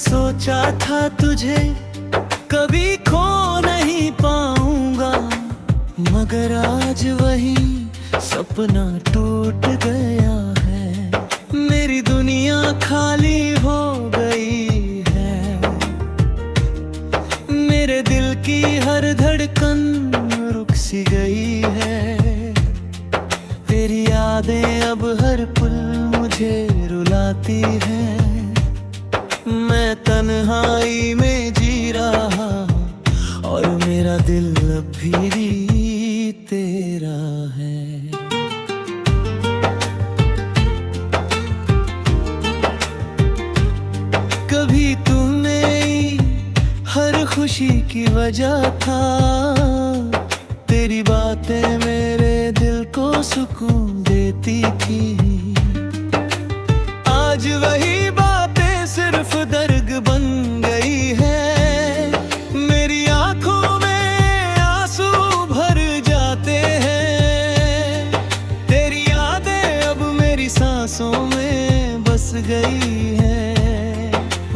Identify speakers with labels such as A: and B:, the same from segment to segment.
A: सोचा था तुझे कभी खो नहीं पाऊंगा, मगर आज वही सपना टूट गया है। मेरी दुनिया खाली हो गई है, मेरे दिल की हर धड़कन रुक सी गई है। तेरी यादें अब हर पल मुझे रुलाती हैं। मैं तन्हाई में जी रहा और मेरा दिल अब भी तेरा है। कभी तू मेरी हर खुशी की वजह था, तेरी बातें मेरे दिल को सुकून देती थी। आज वही बातें सिर्फ दर्द बन गई है। मेरी आंखों में आंसू भर जाते हैं। तेरी यादें अब मेरी सांसों में बस गई है।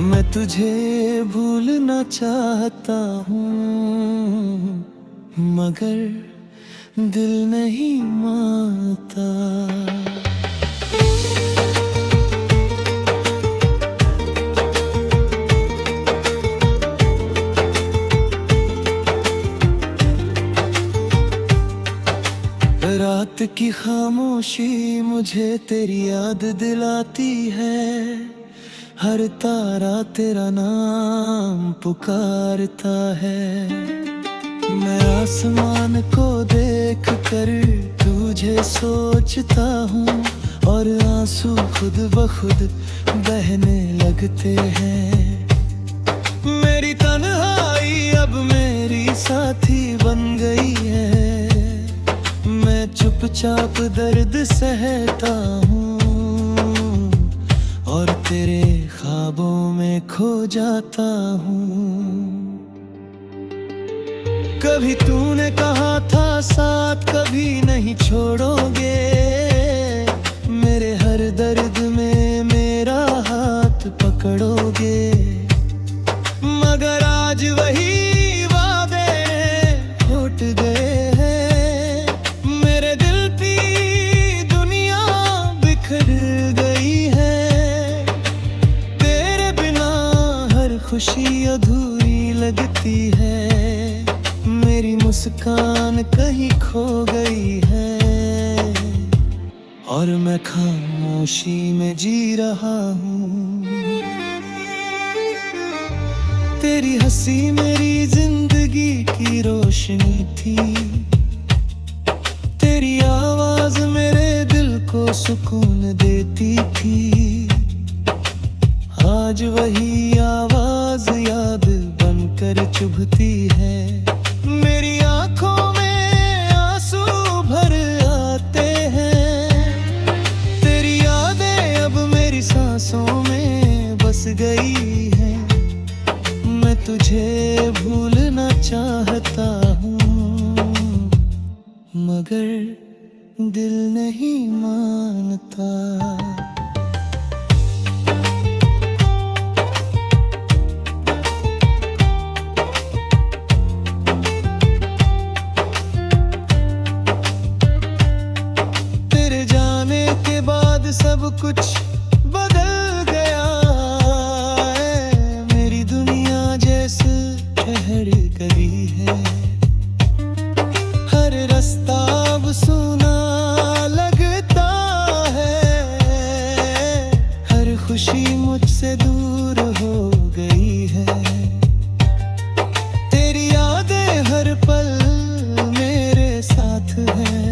A: मैं तुझे भूलना चाहता हूँ, मगर दिल नहीं मानता। रात की खामोशी मुझे तेरी याद दिलाती है। हर तारा तेरा नाम पुकारता है। मैं आसमान को देख कर तुझे सोचता हूँ और आंसू खुद ब खुद बहने लगते हैं। मेरी तन्हाई अब मेरी साथी बन गई है। मैं चुपचाप दर्द सहता हूँ और तेरे ख्वाबों में खो जाता हूँ। कभी तूने कहा था साथ कभी नहीं छोड़ोगे। मेरे हर दर्द में मेरा हाथ पकड़ोगे, मगर आज वही वादे टूट गए हैं। मेरे दिल की दुनिया बिखर गई है। तेरे बिना हर खुशी अधूरी लगती है। मेरी मुस्कान कहीं खो गई है और मैं खामोशी में जी रहा हूँ। तेरी हंसी मेरी जिंदगी की रोशनी थी। तेरी आवाज मेरे दिल को सुकून देती थी। आज वही आवाज याद बनकर चुभती है। मेरी आंखों में आंसू भर आते हैं। तेरी यादें अब मेरी सांसों में बस गई है। मैं तुझे भूलना चाहता हूँ, मगर दिल नहीं मानता। सब कुछ बदल गया है। मेरी दुनिया जैसे ठहर गई है। हर रास्ता अब सुना लगता है। हर खुशी मुझसे दूर हो गई है। तेरी यादें हर पल मेरे साथ है।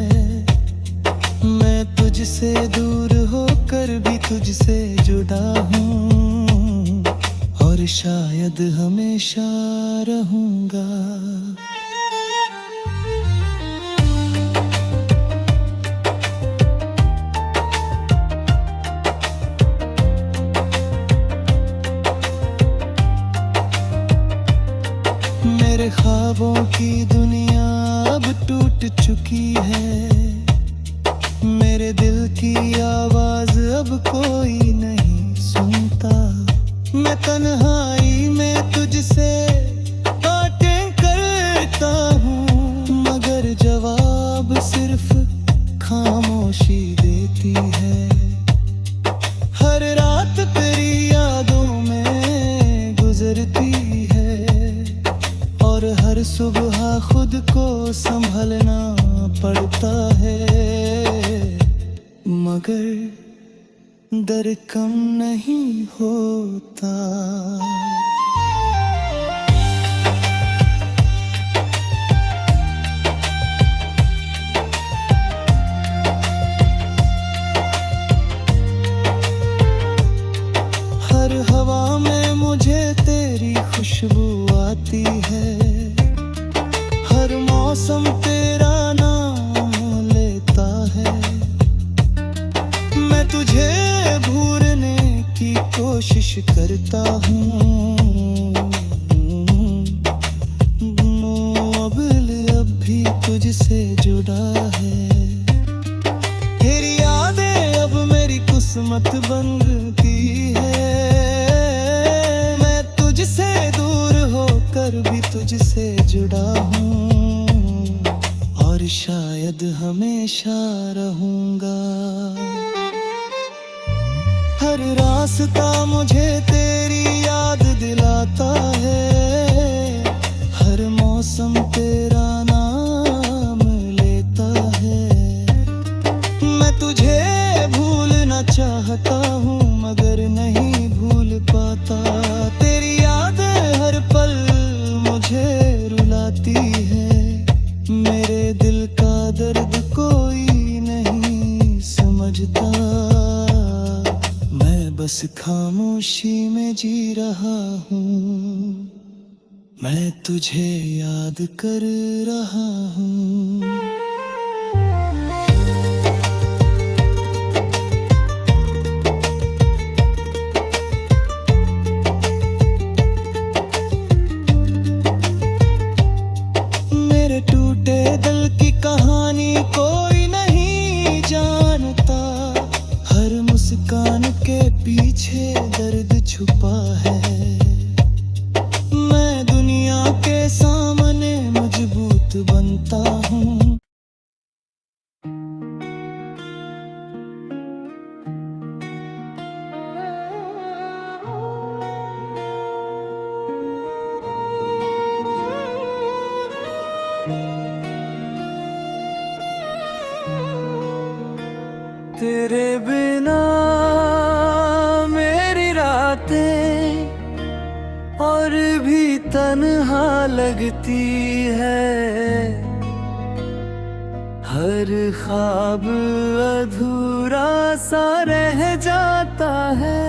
A: मैं तुझसे दूर होकर भी तुझसे जुड़ा हूँ और शायद हमेशा रहूँगा। मेरे ख्वाबों की दुनिया अब टूट चुकी है। मेरे दिल की आवाज अब कोई नहीं सुनता। मैं तन्हा करना पड़ता है, मगर दर्द कम नहीं होता। हर हवा में मुझे तेरी खुशबू आती है, हर मौसम तेरा नाम लेता है। मैं तुझे भूलने की कोशिश करता हूँ, अब भी तुझसे जुड़ा है। तेरी यादें अब मेरी किस्मत बनती है, मैं तुझसे दूर होकर भी तुझसे जुड़ा हूँ, और शायद हमेशा रहूँगा। हर रास्ता मुझे तेरी याद दिलाता है, हर मौसम तेरा नाम लेता है। मैं तुझे भूलना चाहता हूँ मगर नहीं भूल पाता। तेरी याद हर पल मुझे रुलाती है, मेरे दिल का दर्द कोई नहीं समझता। मैं बस खामोशी में जी रहा हूँ, मैं तुझे याद कर रहा हूँ। मेरे टूटे दिल की कहानी कोई नहीं जानता, हर मुस्कान के पीछे दर्द छुपा है। मैं दुनिया के सामने मजबूत बनता हूँ। तेरे बिना मेरी रातें और भी तन्हा लगती है, हर ख्वाब अधूरा सा रह जाता है।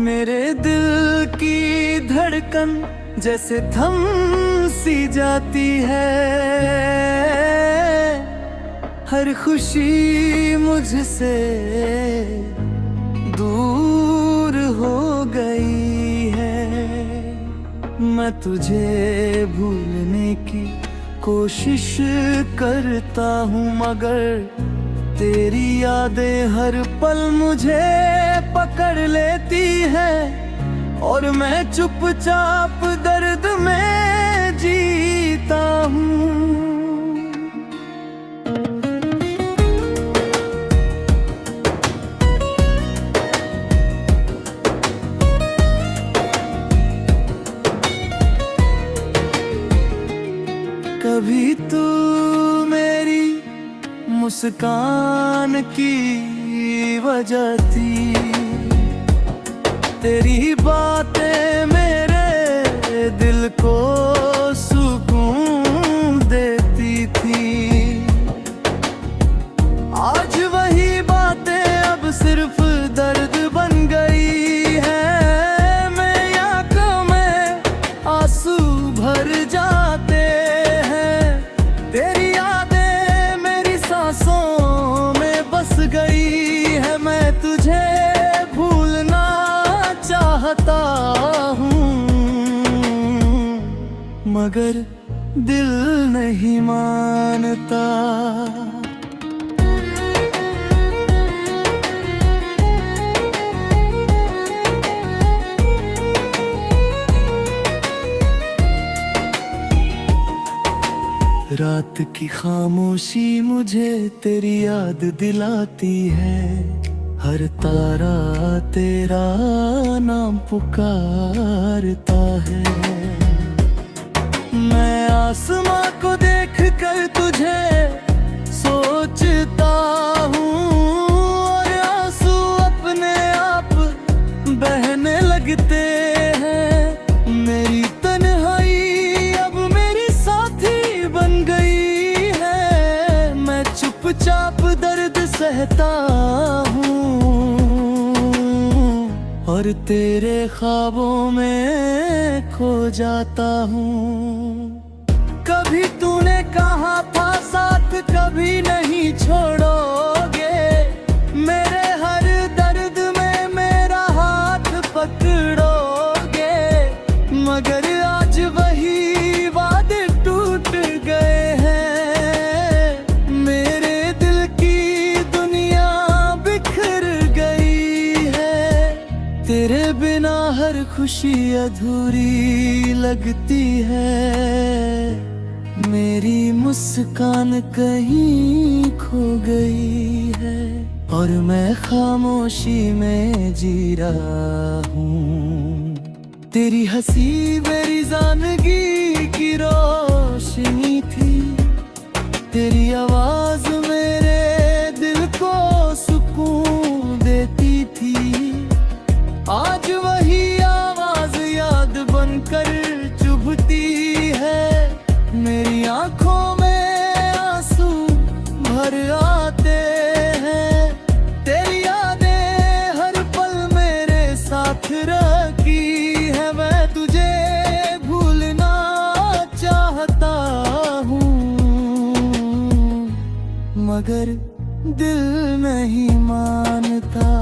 A: मेरे दिल की धड़कन जैसे थम सी जाती है, हर खुशी मुझसे दूर हो गई है। मैं तुझे भूलने की कोशिश करता हूँ मगर तेरी यादें हर पल मुझे पकड़ लेती है, और मैं चुपचाप दर्द में जीता हूँ। कभी तू मेरी मुस्कान की वजह थी, तेरी बातें मेरे दिल को सुकून देती थी। आज वही बातें अब सिर्फ दर्द बन गई है, मेरी आंखों में आंसू भर जाते हैं। तेरी यादें मेरी सांसों में बस गई है, मैं तुझे चाहता हूँ मगर दिल नहीं मानता। रात की खामोशी मुझे तेरी याद दिलाती है, हर तारा तेरा नाम पुकारता है। रहता हूँ और तेरे ख्वाबों में खो जाता हूँ। कभी तूने कहा था साथ कभी नहीं छोड़ोगे, मेरे हर दर्द में मेरा हाथ पकड़ोगे, मगर आज वही वादे टूट गए हैं। मेरे दिल की दुनिया बिखर गई है, तेरे बिना हर खुशी अधूरी लगती है। मेरी मुस्कान कहीं खो गई है और मैं खामोशी में जी रहा हूँ। तेरी हंसी मेरी ज़िंदगी की रोशनी थी, तेरी आवाज़ मेरे दिल को सुकून देती थी। आज वही आवाज़ याद बनकर चुभती है, मेरी आंखों में आंसू भर आते हैं। तेरी यादें हर पल मेरे साथ रखी है, मैं तुझे भूलना चाहता हूँ, मगर दिल नहीं मानता।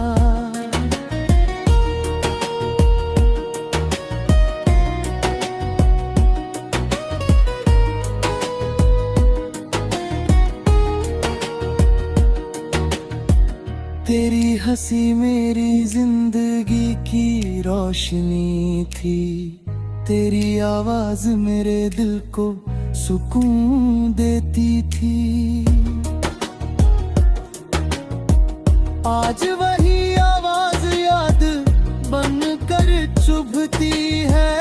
A: तेरी हंसी मेरी जिंदगी की रोशनी थी, तेरी आवाज मेरे दिल को सुकून देती थी। आज वही आवाज याद बनकर चुभती है,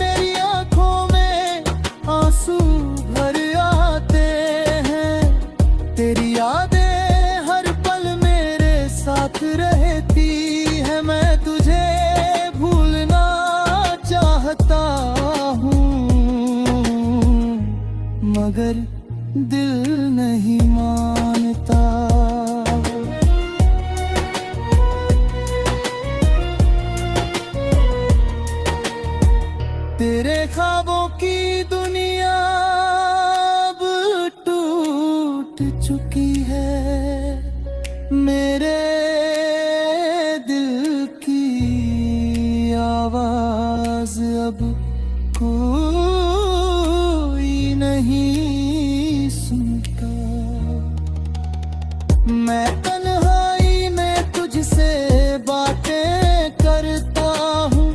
A: मेरी आंखों में आंसू भर आते हैं। तेरी यादें साथ रहती है, मैं तुझे भूलना चाहता हूँ, मगर दिल नहीं मानता। तेरे ख्वाबों की दुनिया अब टूट चुकी है, मेरे दिल की आवाज अब कोई नहीं सुनता। मैं तन्हाई में तुझसे बातें करता हूँ,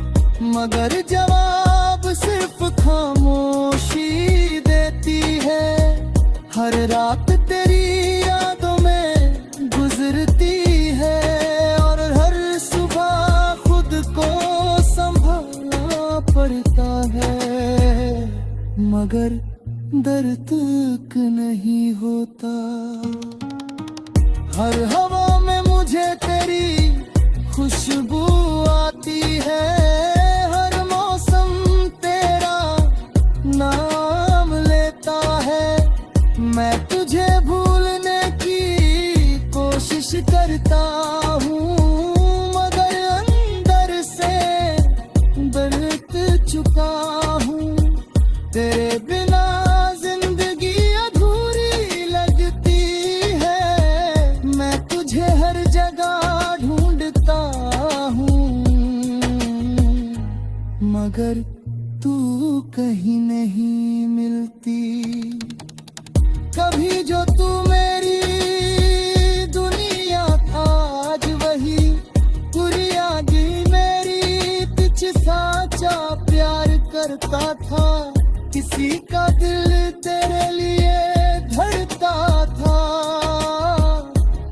A: मगर जवाब सिर्फ खामोशी देती है। हर रात तेरी यादों में गुजरती है और हर सुबह खुद को संभालना पड़ता है, मगर दर्द तक नहीं होता। हर हवा में मुझे तेरी खुशबू आती है, हर मौसम तेरा नाम लेता है। मैं तुझे भूलने की कोशिश करता हूँ, मगर अंदर से दर्द चुका हूँ। तेरे बिना जिंदगी अधूरी लगती है, मैं तुझे हर जगह ढूंढता हूँ, मगर तू कहीं नहीं मिलती। कभी जो तू मेरी दुनिया था, आज वही पुरियागी मेरी पीछे साचा प्यार करता था। किसी का दिल तेरे लिए धड़ता था,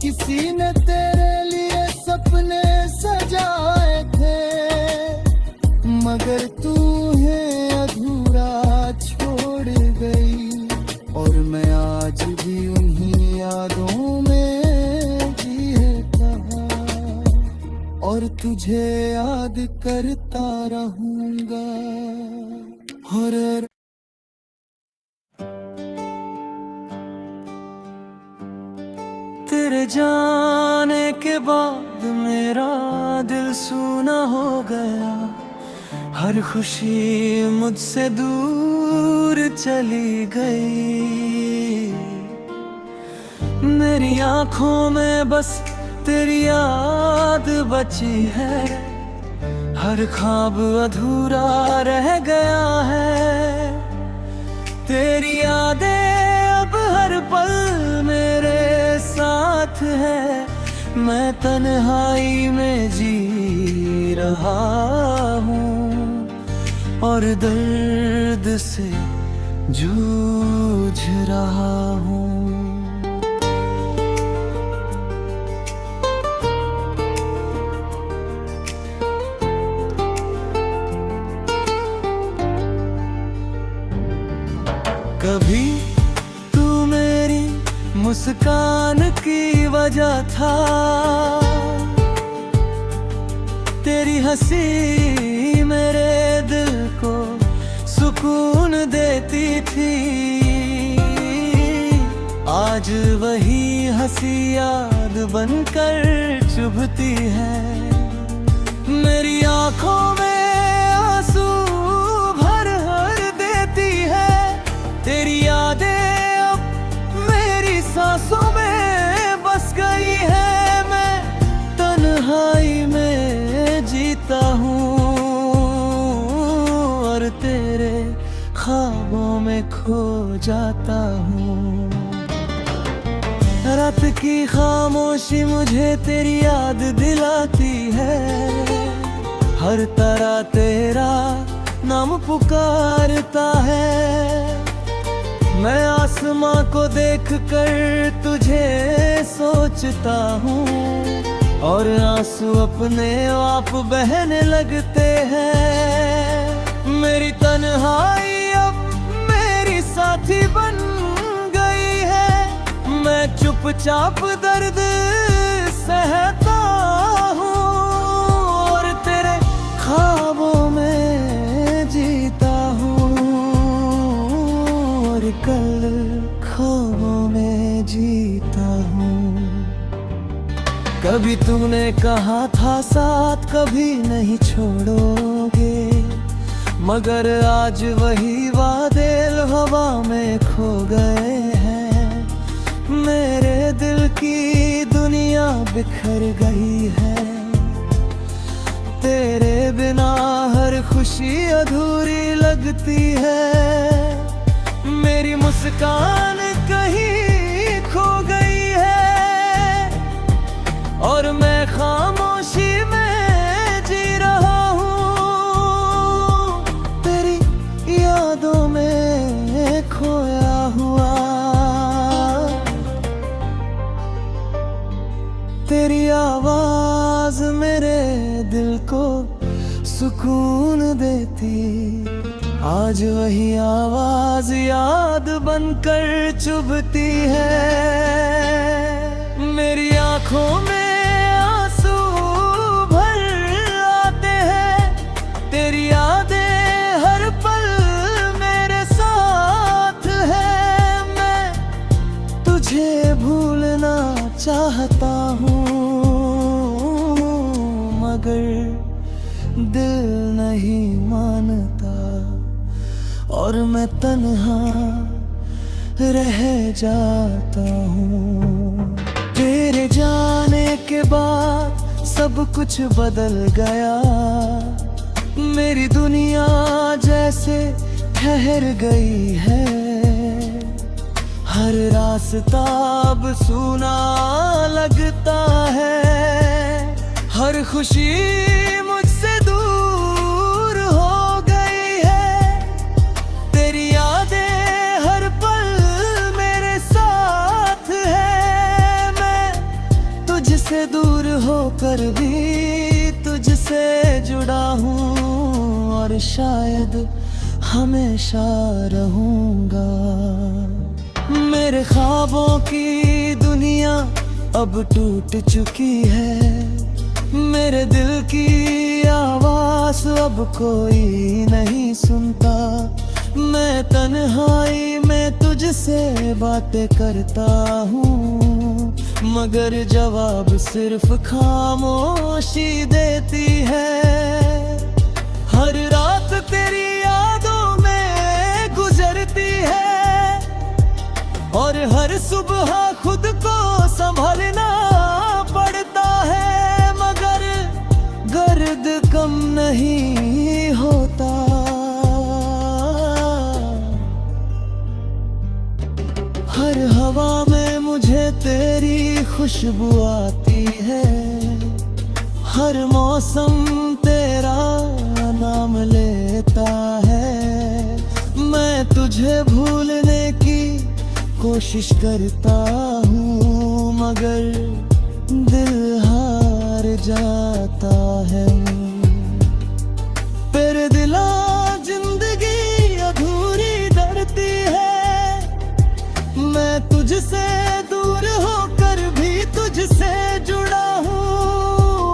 A: किसी ने तेरे लिए सपने सजाए थे, मगर तू है अधूरा छोड़ गई और मैं आज भी उन्हीं यादों में जीता और तुझे याद करता रहूंगा। और तेरे तेरे जाने के बाद मेरा दिल सूना हो गया, हर खुशी मुझसे दूर चली गई। मेरी आंखों में बस तेरी याद बची है, हर ख्वाब अधूरा रह गया है। तेरी यादें अब हर पल मेरे साथ है, मैं तन्हाई में जी रहा हूँ और दर्द से जूझ रहा हूँ। कभी तू मेरी मुस्कान की वजह था, तेरी हंसी मेरे दिल को सुकून देती थी। आज वही हंसी याद बनकर चुभती है, मेरी आंखों में आंसू भर देती है। तेरी यादें अब मेरी सांसों में बस गई है, मैं तन्हाई में जीता हूँ और तेरे ख्वाबों में खो जाता हूँ। रात की खामोशी मुझे तेरी याद दिलाती है, हर तरह तेरा नाम पुकारता है। मैं आसमां को देख कर तुझे सोचता हूँ और आंसू अपने आप बहने लगते हैं। मेरी तन्हाई अब मेरी साथी बन गई है, मैं चुपचाप दर्द सहता हूँ और तेरे ख्वाबों में जीता हूँ और कल ख्वाबों में जीता हूँ। कभी तूने कहा था साथ कभी नहीं छोड़ोगे, मगर आज वही वादे हवा में खो गए हैं। मेरे दिल की दुनिया बिखर गई है, तेरे बिना हर खुशी अधूरी लगती है। मेरी मुस्कान कहीं खो गई है और मैं खामोशी में जी रहा हूँ, तेरी यादों में खोया हुआ। तेरी आवाज मेरे दिल को सुकून देती, आज वही आवाज याद बनकर चुभती है। मेरी आंखों में आंसू भर आते हैं, तेरी यादें हर पल मेरे साथ है। मैं तुझे भूलना चाहता हूँ मगर दिल नहीं मानता और मैं तन्हा रह जाता हूँ। तेरे जाने के बाद सब कुछ बदल गया, मेरी दुनिया जैसे ठहर गई है। हर रास्ता अब सूना लगता है, हर खुशी मुझसे दूर हो गई है। तेरी यादें हर पल मेरे साथ है, मैं तुझसे दूर होकर भी तुझसे जुड़ा हूँ और शायद हमेशा रहूँगा। मेरे ख्वाबों की दुनिया अब टूट चुकी है, मेरे दिल की आवाज़ अब कोई नहीं सुनता। मैं तन्हाई में तुझसे बातें करता हूँ मगर जवाब सिर्फ खामोशी देती है। हर रात तेरी यादों में गुजरती है और हर सुबह खुद को संभालना पड़ता है, मगर गर्द कम नहीं होता। हर हवा में मुझे तेरी खुशबू आती है, हर मौसम तेरा नाम लेता है। मैं तुझे भूलने की कोशिश करता हूँ, मगर दिल हार जाता है। तेरे दिला जिंदगी अधूरी डरती है, मैं तुझसे दूर होकर भी तुझसे जुड़ा हूँ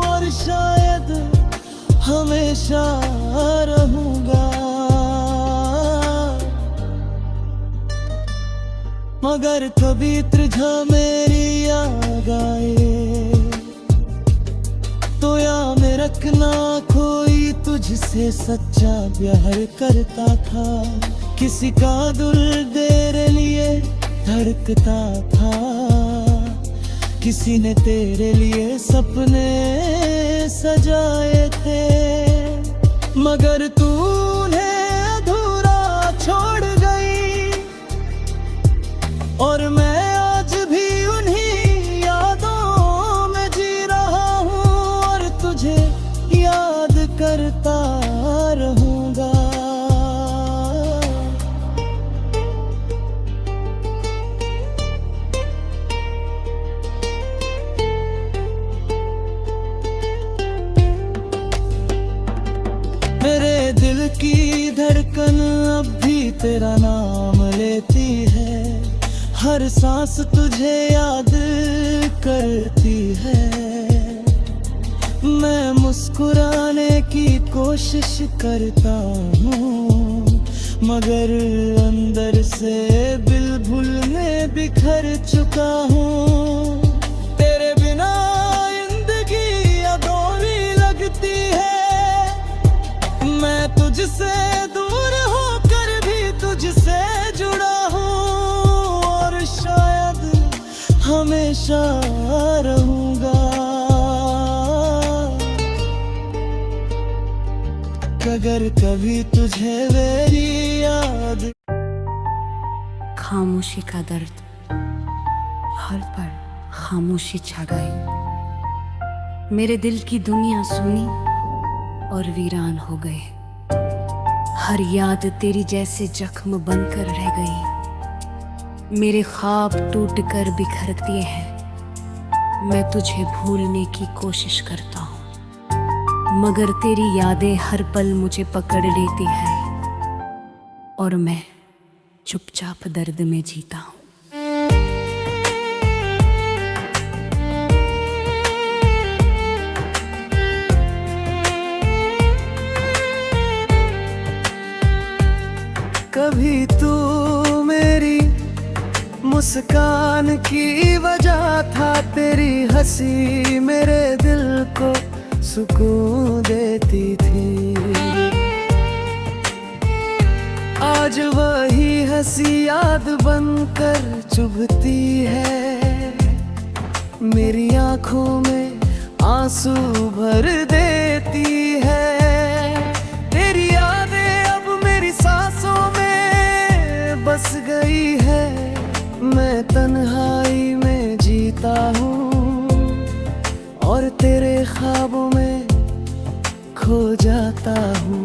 A: और शायद हमेशा रहूँगा। मगर कभी तुझे मेरी याद आए तो याद में रखना, कोई तुझसे सच्चा प्यार करता था। किसी का दिल तेरे लिए धड़कता था, किसी ने तेरे लिए सपने सजाए थे, मगर तूने अधूरा छोड़ गई और मैं आज भी उन्हीं यादों में जी रहा हूँ और तुझे याद करता रहूँगा। मेरे दिल की धड़कन अब भी तेरा नाम लेती है, हर सांस तुझे याद करती है। मैं मुस्कुराने की कोशिश करता हूँ, मगर अंदर से बिल्कुल मैं बिखर चुका हूँ। तेरे बिना जिंदगी अधूरी लगती है, मैं तुझसे दूर होकर भी तुझसे जुड़ा हूँ और शायद हमेशा रहूँगा। अगर कभी तुझे मेरी याद।
B: खामोशी का दर्द, हर पल खामोशी छा गई। मेरे दिल की दुनिया सुनी और वीरान हो गए। हर याद तेरी जैसे जख्म बनकर रह गई। मेरे ख्वाब टूट कर बिखरते हैं, मैं तुझे भूलने की कोशिश करता हूँ, मगर तेरी यादें हर पल मुझे पकड़ लेती है और मैं चुपचाप दर्द में जीता हूँ।
A: कभी तू मेरी मुस्कान की वजह था, तेरी हंसी मेरे दिल को सुकून देती थी। आज वही हंसी याद बनकर चुभती है, मेरी आंखों में आंसू भर देती है। तेरी यादें अब मेरी सांसों में बस गई है, मैं तन्हाई में जीता हूँ और तेरे ख्वाबों में खो जाता हूँ।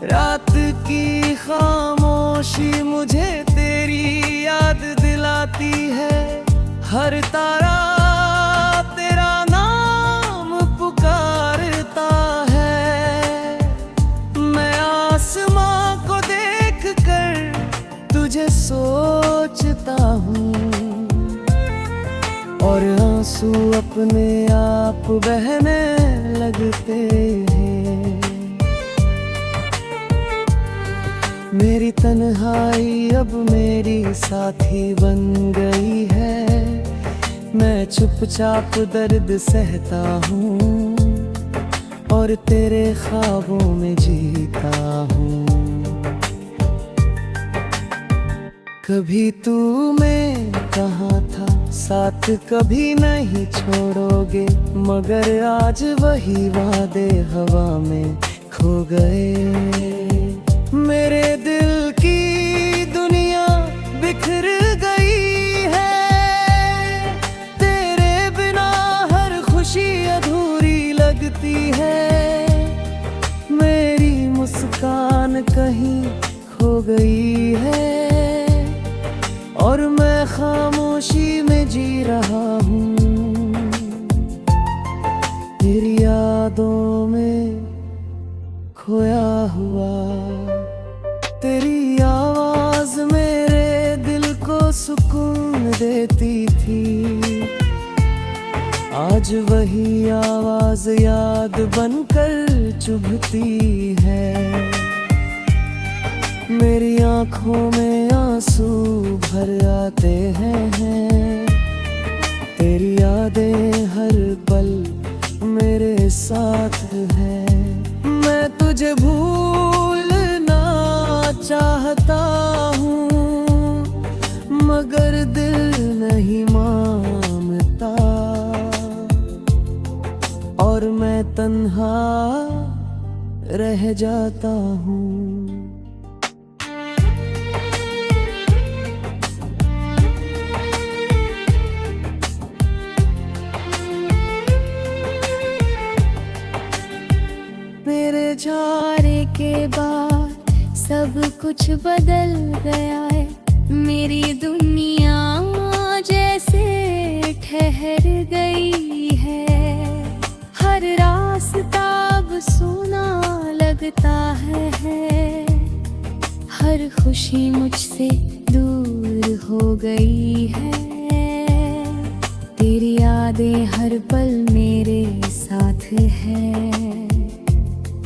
A: रात की खामोशी मुझे तेरी याद दिलाती है, हर तारा तेरा नाम पुकारता है। मैं आसमां को देख कर तुझे सोचता हूँ और आंसू अपने आप बहने लगते हैं। मेरी तन्हाई अब मेरी साथी बन गई है। मैं चुपचाप दर्द सहता हूँ और तेरे ख्वाबों में जीता हूँ। कभी तू मैं कहाँ था, साथ कभी नहीं छोड़ोगे, मगर आज वही वादे हवा में खो गए। मेरे दिल की दुनिया बिखर गई है, तेरे बिना हर खुशी अधूरी लगती है। मेरी मुस्कान कहीं खो गई है और मैं खामोशी में जी रहा हूँ। तेरी यादों में खोया हुआ, तेरी आवाज मेरे दिल को सुकून देती थी। आज वही आवाज याद बनकर चुभती है। मेरी आँखों में आंसू भर आते हैं, तेरी यादें हर पल मेरे साथ है। मैं तुझे भूलना चाहता हूँ, मगर दिल नहीं मानता और मैं तन्हा रह जाता हूँ।
B: मेरे जाने के बाद सब कुछ बदल गया है। मेरी दुनिया जैसे ठहर गई है। हर रास्ता अब सुना लगता है। हर खुशी मुझसे दूर हो गई है। तेरी यादें हर पल मेरे साथ है।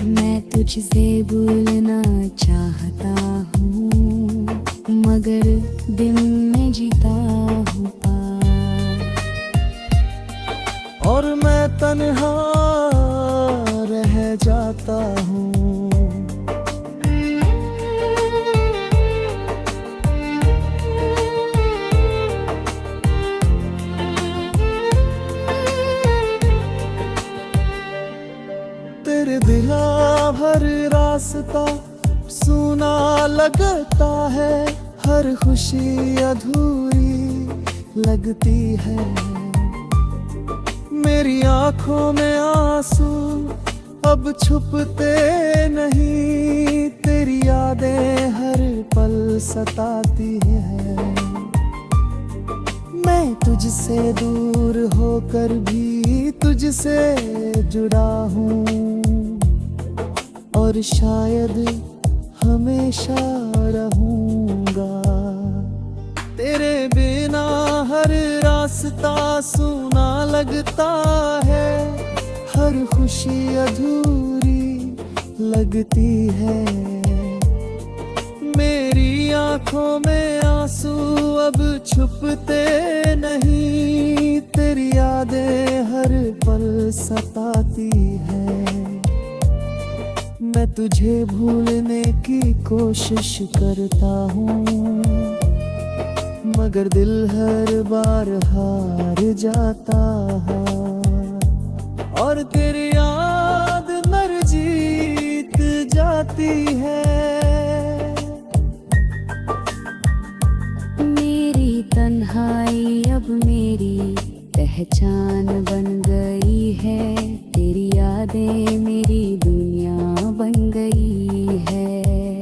B: मैं तुझसे भूलना चाहता हूँ, मगर दिल में जीता हूँ पार।
A: और मैं तन्हा रह जाता हूँ। तेरे बिना हर रास्ता सूना लगता है। हर खुशी अधूरी लगती है। मेरी आँखों में आंसू अब छुपते नहीं। तेरी यादें हर पल सताती है। मैं तुझसे दूर होकर भी तुझसे जुड़ा हूँ और शायद हमेशा रहूंगा। तेरे बिना हर रास्ता सूना लगता है। हर खुशी अधूरी लगती है। मेरी आँखों में आंसू अब छुपते नहीं। तेरी यादें हर पल सताती है। मैं तुझे भूलने की कोशिश करता हूँ, मगर दिल हर बार हार जाता है। और तेरी याद मर जीत जाती है।
B: मेरी तन्हाई अब मेरी पहचान बन गई है। तेरी यादें मेरी दुनिया बन गई है।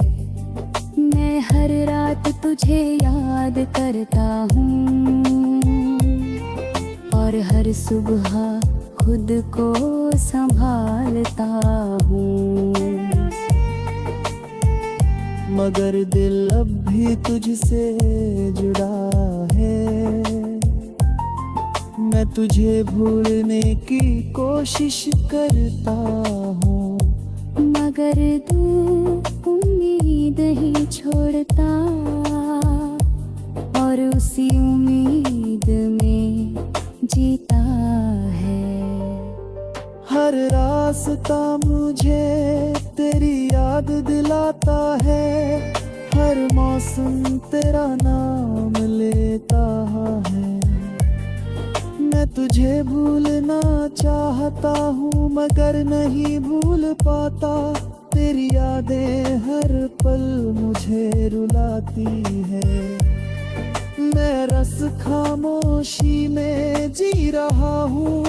B: मैं हर रात तुझे याद करता हूँ और हर सुबह खुद को संभालता हूँ,
A: मगर दिल अब भी तुझसे जुड़ा है। मैं तुझे भूलने की कोशिश करता हूँ,
B: मगर तू उम्मीद ही छोड़ता और उसी उम्मीद में जीता है।
A: हर रास्ता मुझे तेरी याद दिलाता है, हर मौसम तेरा नाम लेता है। मैं तुझे भूलना चाहता हूँ मगर नहीं भूल पाता, तेरी यादें हर पल मुझे रुलाती है। मैं रस खामोशी में जी रहा हूँ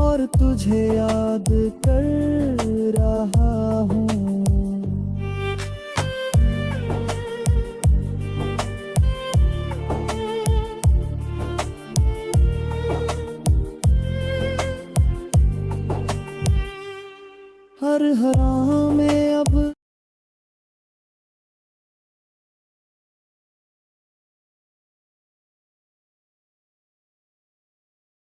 A: और तुझे याद कर रहा हूँ। हर